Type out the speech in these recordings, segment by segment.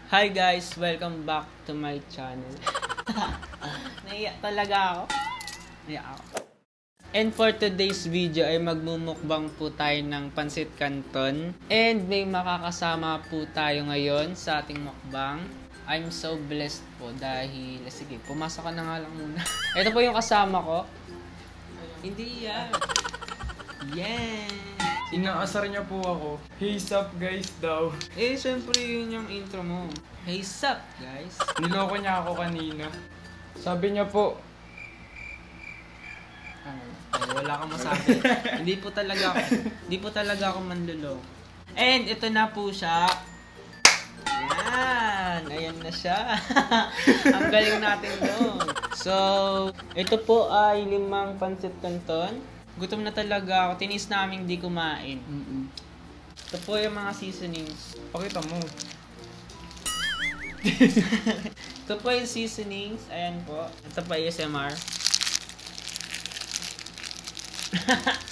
Hi guys! Welcome back to my channel. Naiyak talaga ako. Naiyak ako. And for today's video ay magmumukbang po tayo ng pansit canton. And may makakasama po tayo ngayon sa ating mukbang. I'm so blessed po dahil... Sige, pumasok ka na nga lang muna. Ito po yung kasama ko. Hindi yan. Yeah! Inaasar niya po ako. Hey, sup guys daw. Eh, syempre yun yung intro mo. Hey, sup guys? Niloko niya ako kanina. Sabi niya po, wala kang masabi. Hindi po talaga ako manluloko. And ito na po siya. Yan, ayan na siya. Ang galing natin doon. So, ito po ay 5 pansit canton. Gutom na talaga ako. Tinis namin di kumain. Ito po yung mga seasonings. pakita mo. Ito po yung seasonings. Ayan po. Ito po ASMR.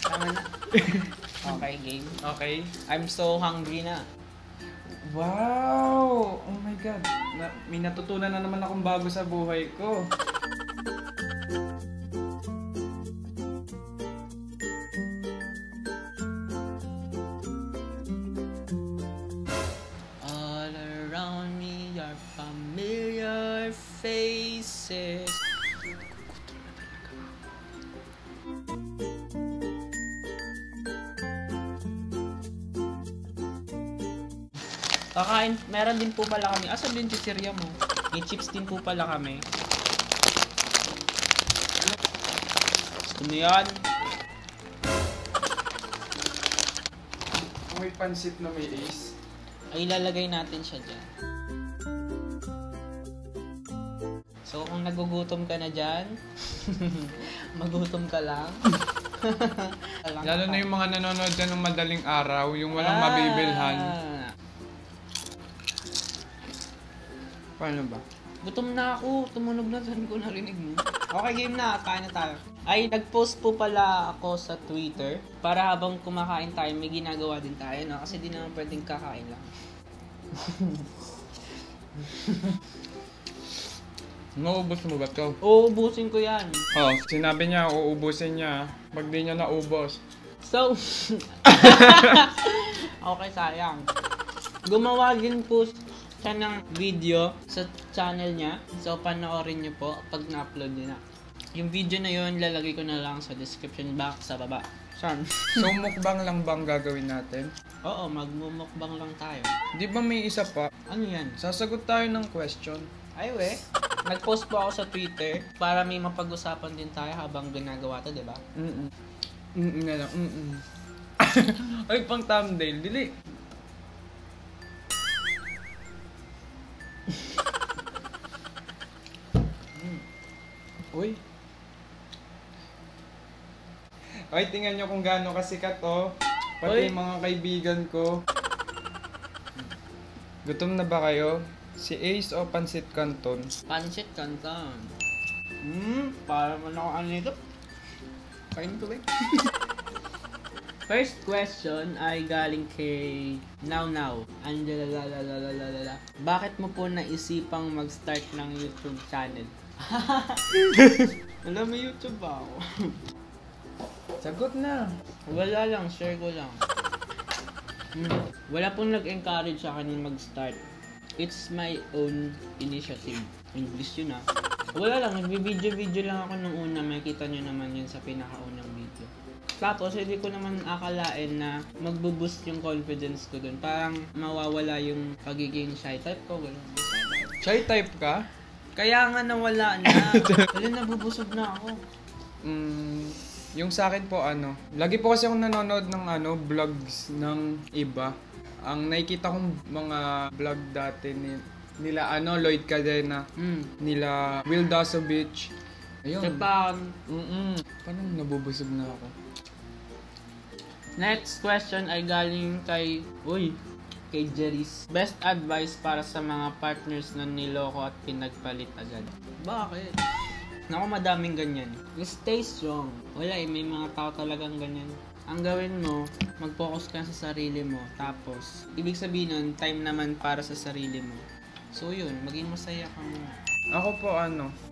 Tama na. Okay, game. Okay. I'm so hungry na. Wow! Oh my God. May natutunan na naman akong bago sa buhay ko. All around me are familiar faces. Kakain, meron din po pala kami. Asan din chichirya mo? May chips din po pala kami. Gusto mo yan? May pansit na may ace. Ay, ilalagay natin siya dyan. So, kung nagugutom ka na dyan, magutom ka lang. Lalo na yung mga nanonood dyan ng madaling araw, yung walang mabibilhan. Paano ba? Gutom na ako. Tumunog na saan ko narinig mo. Okay, game na. Kain na tayo. Ay, nag-post po pala ako sa Twitter para habang kumakain tayo, may ginagawa din tayo, no? Kasi di naman pwedeng kakain lang. Naubos mo ba ito? Uubusin ko yan. Oh, sinabi niya, uubusin niya. Pag di niya naubos. So, okay, sayang. Gumawa din po siya ng video sa channel niya. So, panoorin niyo po pag na-upload niya na. Yung video na yun, lalagay ko na lang sa description box sa baba. Saan? So, mukbang lang bang gagawin natin? Oo, magmumukbang lang tayo. Di ba may isa pa? Ano yan? Sasagot tayo ng question. Ay, we. Nag-post po ako sa Twitter para may mapag-usapan din tayo habang ginagawa to, di ba? Na lang. Ay, pang thumbnail. Dili. Uy. Ay, tingnan nyo kung gaano kasikat to. Pati Uy. mga kaibigan ko. Gutom na ba kayo? Si Ace o Pansit Canton? Pansit canton. Para mo na ako ano nito. Kain ko ba? First question ay galing kay Now. Bakit mo po naisipang mag-start ng YouTube channel? Alam mo YouTube ba ako? Sagot na. Wala lang, share ko lang. Wala pong nag-encourage sa akin mag-start. It's my own initiative. English yun ah. Wala lang, nagbi-video lang ako nung una. Makikita nyo naman yun sa pinakaunang video. Tapos, hindi ko naman akalain na magbo-boost yung confidence ko dun. Parang mawawala yung pagiging shy type ko. Shy type ka? Kaya nga nawala na. Wala, nabubusog na ako. Yung sa akin po lagi po kasi akong nanonood ng vlogs ng iba. Ang nakikita kong mga vlog dati nila Lloyd Cadena, nila Will Dasovich. Ayun. Japan. Parang nabubusog na ako. Next question ay galing kay Jeris. Best advice para sa mga partners na niloko at pinagpalit agad. Bakit? Naku, madaming ganyan. Stay strong. Wala may mga tao talagang ganyan. Ang gawin mo, mag-focus ka sa sarili mo. Tapos, ibig sabihin nun, time naman para sa sarili mo. So yun, maging masaya ka muna. Ako po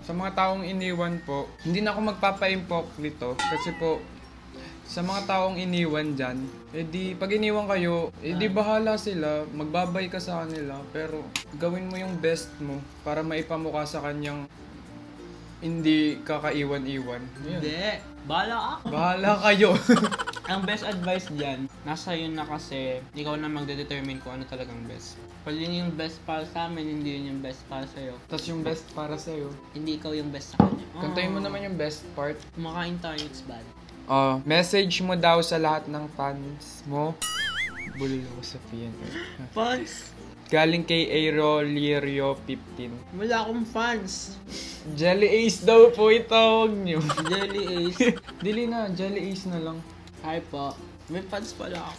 sa mga taong iniwan po, hindi na ako magpapa-impok nito kasi po sa mga taong iniwan dyan, pag iniwan kayo, bahala sila, magbabay ka sa kanila, pero gawin mo yung best mo para maipamukha sa kanyang hindi kakaiwan-iwan. Hindi, bahala ako. Bahala kayo. Ang best advice dyan, nasa yun na kasi ikaw na magde-determine kung ano talagang best. Pag yun yung best para sa amin, hindi yun yung best para sa'yo. Tapos yung best para sa'yo. Hindi ikaw yung best sa kanya. Kantayin mo naman yung best part. Kumakain tayo, it's bad. Message mo daw sa lahat ng fans mo. Bulol ako sa PNR. Fans? Galing kay Aero Lirio 15. Wala akong fans. Jelly Ace daw po itawag nyo. Jelly Ace. Dili na, Jelly Ace na lang. Hi po. May fans pala ako.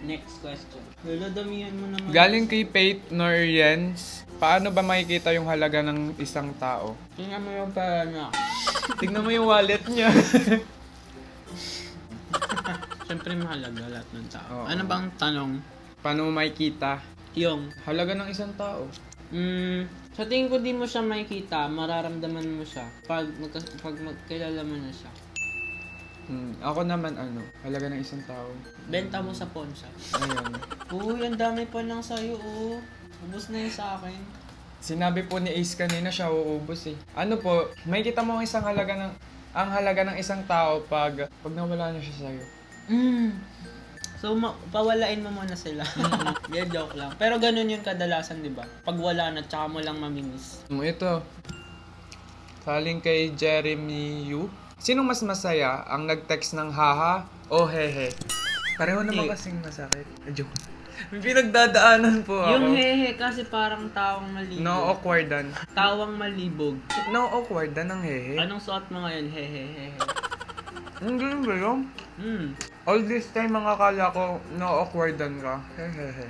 Next question. Lolo, damihan mo naman. Galing kay Faith Noriens. Paano ba makikita yung halaga ng isang tao? Tingnan mo yung pera niya. Tignan mo yung wallet niya. Siyempre mahalaga lahat ng tao. Oo. Ano bang tanong? Paano mo makikita Yung, halaga ng isang tao? sa tingin ko di mo siya makikita, mararamdaman mo siya pag magkilala mo na siya. Ako naman halaga ng isang tao. Benta mo sa pawn shop. Ayan. Uy, ang dami pa lang sa'yo, oh. Ubus na yun sa akin. Sinabi po ni Ace kanina siya uubos eh. Makikita mo ang halaga ng isang tao pag nawala na siya sa'yo. So, pawalain mo muna sila. Yeah, joke lang. Pero ganun yun kadalasan, di ba? Pag wala na, tsaka mo lang mamimiss. Ito. Saling kay Jeremy Yu. Sinong mas masaya? Ang nag-text ng haha o hehe? Pareho naman kasing masakit. Joke. May pinagdadaanan po ako. Yung hehe kasi parang tawang malibog. No awkwardan. Tawang malibog. No awkwardan ang hehe. Anong suot mo ngayon? Hehehe. Ang ganun ba yun? All this time mga akala ko no awkwardan ka. Hehehe.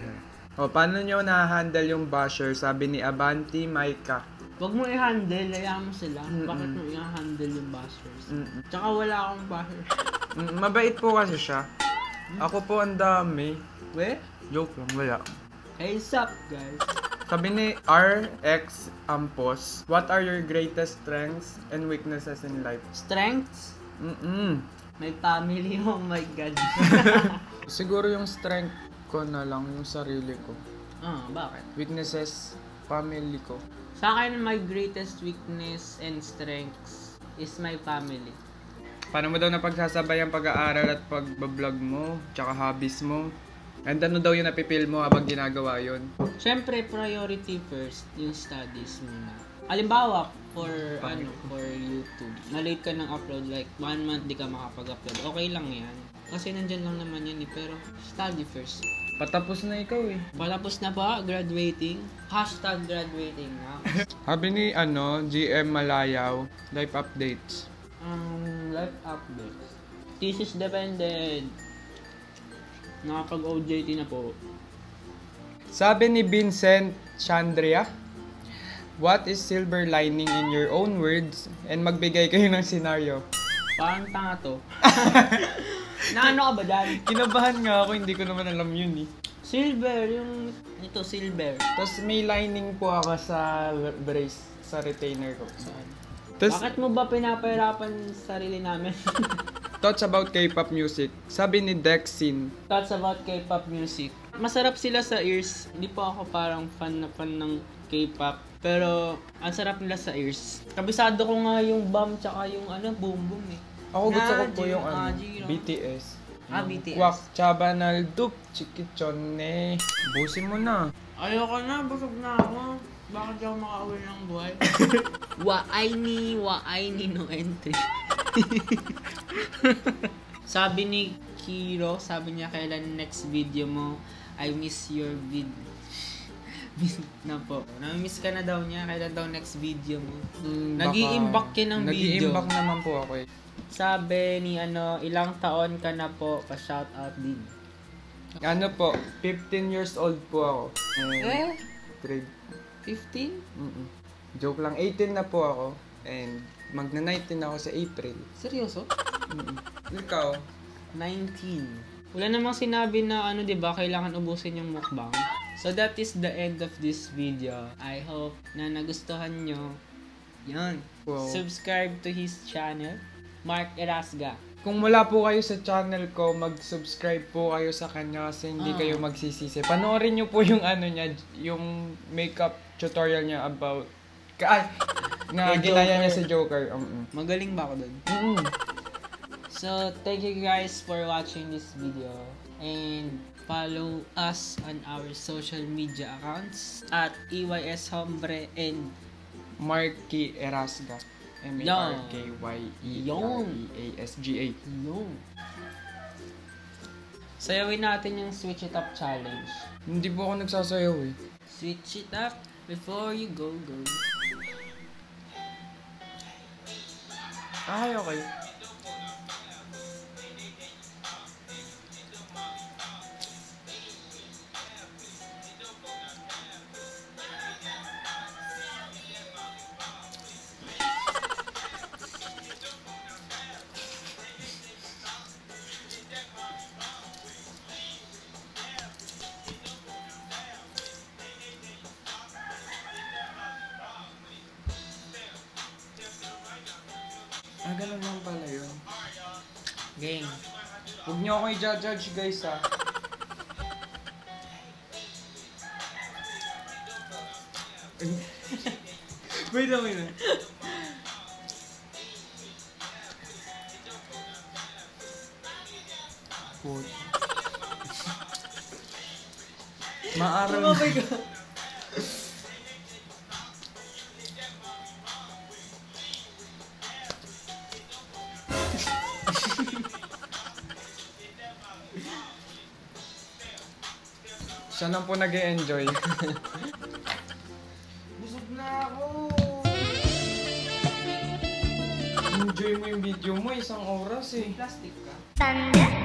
Paano nyo na-handle yung basher? Sabi ni Abanti Maika. Huwag mo i-handle, hayaan mo sila. Bakit mo i-handle yung bashers? Tsaka wala akong bashers. Mabait po kasi siya. Ako po ang dami. We? Joke lang, wala. Hey, sup, guys? Sabi ni RX Ampos, what are your greatest strengths and weaknesses in life? Strengths? My family, oh my God. Siguro yung strength ko na lang, yung sarili ko. Bakit? Weaknesses, family ko. Sa akin, my greatest weakness and strengths is my family. Paano mo daw napagsasabay ang pag-aaral at pag-vlog mo, tsaka hobbies mo? And ano daw yung napipil mo habang ginagawa yun? Siyempre, priority first, yung studies muna. Halimbawa, for YouTube, na-late ka ng upload, like 1 month di ka makapag-upload, okay lang yan. Kasi nandyan lang naman yan pero study first. Patapos na ikaw eh. Patapos na ba? Graduating? Hashtag graduating na. Sabi ni GM Malayaw, life updates. Life updates. Thesis dependent. Nakapag-OJT na po. Sabi ni Vincent Chandria, what is silver lining in your own words? And magbigay kayo ng scenario. Parang tanga to. Naano ka ba dyan? Kinabahan nga ako, hindi ko naman alam yun eh. Silver, yung ito silver. Tapos may lining po ako sa brace, sa retainer ko. Tapos, Bakit mo ba pinapahirapan sarili namin? thoughts about K-pop music. Sabi ni Dexin, Thoughts about K-pop music. Masarap sila sa ears. Hindi po ako parang fan ng K-pop. Pero, ang sarap nila sa ears. Kabisado ko nga yung BAM tsaka yung boom boom eh. ako gusto ko po Najiro, yung Najiro. BTS. BTS. Kwak, Chabanal, Dup, Chikichone. Busin mo na. Ayoko na, busog na ako. Bakit ako makauwi ng buhay? Wa-ay ni no entry. Sabi ni Kiro, sabi niya kailan next video mo, I miss your video. Na po. Na-miss ka na daw niya, kailan daw next video mo. Nag-i-imbak yun ng video. Nag-i-imbak naman po ako eh. Sabi ni ilang taon ka na po, pa-shoutout din. Ano po, 15 years old po ako. Grade 15? Joke lang, 18 na po ako. And magna-19 ako sa April. Seryoso? Ikaw? 19. Wala namang sinabi na 'di ba, kailangan ubusin yung mukbang. So that is the end of this video. I hope na nagustuhan nyo. Yan. Wow. Subscribe to his channel, Mark Erasga. Kung wala po kayo sa channel ko, mag-subscribe po kayo sa kanya kasi hindi kayo magsisisi. Panoorin nyo po yung ano niya, yung makeup tutorial niya about na ginaya niya sa Joker. Magaling ba ako dun? So, thank you guys for watching this video. And follow us on our social media accounts at EYS Hombre and Marky Erasga. M-A-R-K-Y-E-R-E-A-S-G-A. Yung. Sayawin natin yung Switch It Up Challenge. Hindi po ako nagsasayaw eh. Switch it up before you go. Ay, okay. Ganun lang pala yun. Game. Huwag niyo ako i-judge guys ha. Wait lang. Maaral na. Siya lang po nag-e-enjoy. Busog na ako! Enjoy mo yung video mo, 1 oras eh. Plastic ka. Thunder.